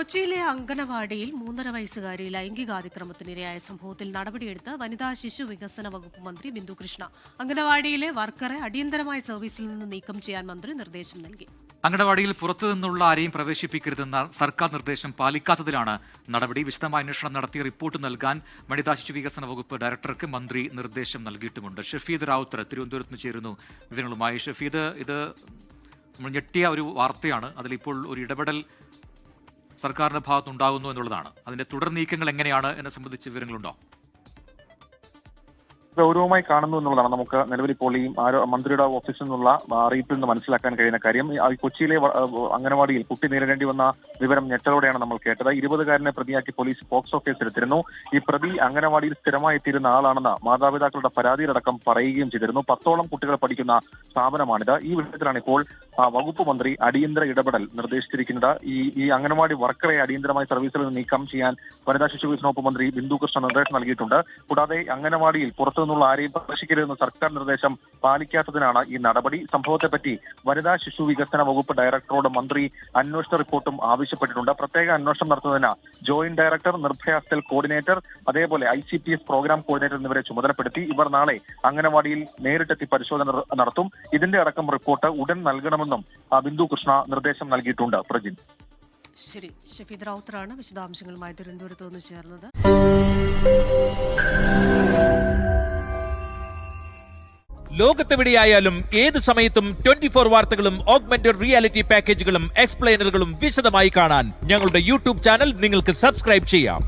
കൊച്ചിയിലെ അങ്കണവാടിയിൽ 3.5 വയസ്സുകാരി ലൈംഗികാതിക്രമത്തിനിരയായ സംഭവത്തിൽ നടപടിയെടുത്ത് വനിതാ ശിശു വികസന വകുപ്പ് മന്ത്രി ബിന്ദു കൃഷ്ണ. അങ്കണവാടിയിലെ വർക്കറെ അടിയന്തരമായി സർവീസിൽ നിന്ന് നീക്കം ചെയ്യാൻ മന്ത്രി നിർദ്ദേശം നൽകി. അങ്കണവാടിയിൽ പുറത്തുനിന്നുള്ള ആരെയും പ്രവേശിപ്പിക്കരുതെന്ന സർക്കാർ നിർദ്ദേശം പാലിക്കാത്തതിലാണ് നടപടി. വിശദമായ അന്വേഷണം നടത്തി റിപ്പോർട്ട് നൽകാൻ വനിതാ ശിശു വികസന വകുപ്പ് ഡയറക്ടർക്ക് മന്ത്രി നിർദ്ദേശം നൽകിയിട്ടുമുണ്ട്. ഷഫീദ് റാവുത്തർ തിരുവനന്തപുരത്ത് നിന്ന് ചേരുന്നു വിവരങ്ങളുമായി. ഷഫീദ്, ഇത് ഞെട്ടിയ ഒരു വാർത്തയാണ്. അതിലിപ്പോൾ ഒരു ഇടപെടൽ സർക്കാരിന്റെ ഭാഗത്തുണ്ടാകുന്നു എന്നുള്ളതാണ്. അതിന്റെ തുടർ നീക്കങ്ങൾ എങ്ങനെയാണ് എന്നെ സംബന്ധിച്ച് വിവരങ്ങളുണ്ടോ? ഗൗരവമായി കാണുന്നു എന്നുള്ളതാണ് നമുക്ക് നിലവിൽ ഇപ്പോൾ ഈ മന്ത്രിയുടെ ഓഫീസിൽ നിന്നുള്ള അറിയിപ്പിൽ നിന്ന് മനസ്സിലാക്കാൻ കഴിയുന്ന കാര്യം. കൊച്ചിയിലെ അംഗനവാടിയിൽ കുട്ടി നേരിടേണ്ടി വന്ന വിവരം ഞെട്ടലോടെയാണ് നമ്മൾ കേട്ടത്. 20-കാരനെ പ്രതിയാക്കി പോലീസ് പോക്സോ കേസെടുത്തിരുന്നു. ഈ പ്രതി അംഗനവാടിയിൽ സ്ഥിരമായി എത്തിയിരുന്ന ആളാണെന്ന് മാതാപിതാക്കളുടെ പരാതിയിലടക്കം പറയുകയും ചെയ്തിരുന്നു. 10ഓളം കുട്ടികൾ പഠിക്കുന്ന സ്ഥാപനമാണിത്. ഈ വിഷയത്തിലാണ് ഇപ്പോൾ വകുപ്പ് മന്ത്രി അടിയന്തര ഇടപെടൽ നിർദ്ദേശിച്ചിരിക്കുന്നത്. ഈ അംഗനവാടി വർക്കറെ അടിയന്തരമായി സർവീസിൽ നിന്ന് നീക്കം ചെയ്യാൻ വനിതാ ശിശു വികസന വകുപ്പ് മന്ത്രി ബിന്ദു കൃഷ്ണ നിർദ്ദേശം നൽകിയിട്ടുണ്ട്. കൂടാതെ അംഗനവാടിയിൽ പുറത്തുനിന്നുള്ള ആരെയും പ്രവേശിക്കരുതെന്ന സർക്കാർ നിർദ്ദേശം പാലിക്കാത്തതിനാണ് ഈ നടപടി. സംഭവത്തെപ്പറ്റി വനിതാ ശിശു വികസന വകുപ്പ് ഡയറക്ടറോട് മന്ത്രി അന്വേഷണ റിപ്പോർട്ടും ആവശ്യപ്പെട്ടിട്ടുണ്ട്. പ്രത്യേക അന്വേഷണം നടത്തുന്നതിന് joint director, Nirbhaya cell coordinator, അതേപോലെ ICPS പ്രോഗ്രാം കോർഡിനേറ്റർ എന്നിവരെ ചുമതലപ്പെടുത്തി. ഇവർ നാളെ അംഗനവാടിയിൽ നേരിട്ടെത്തി പരിശോധന നടത്തും. ഇതിന്റെ അടക്കം റിപ്പോർട്ട് ഉടൻ നൽകണമെന്നും ബിന്ദു കൃഷ്ണ നിർദ്ദേശം നൽകിയിട്ടുണ്ട്. പ്രജിൻ. ശരി, ഷഫീദ് റാവുത്തറാണ് വിശദാംശങ്ങളുമായി തിരുവനന്തപുരത്ത് നിന്ന് ചേർന്നത്. ലോകത്തെവിടെയായാലും ഏത് സമയത്തും 24 വാർത്തകളും ഓഗ്മെന്റഡ് റിയാലിറ്റി പാക്കേജുകളും എക്സ്പ്ലെയിനറുകളും വിശദമായി കാണാൻ ഞങ്ങളുടെ YouTube ചാനൽ നിങ്ങൾക്ക് സബ്സ്ക്രൈബ് ചെയ്യാം.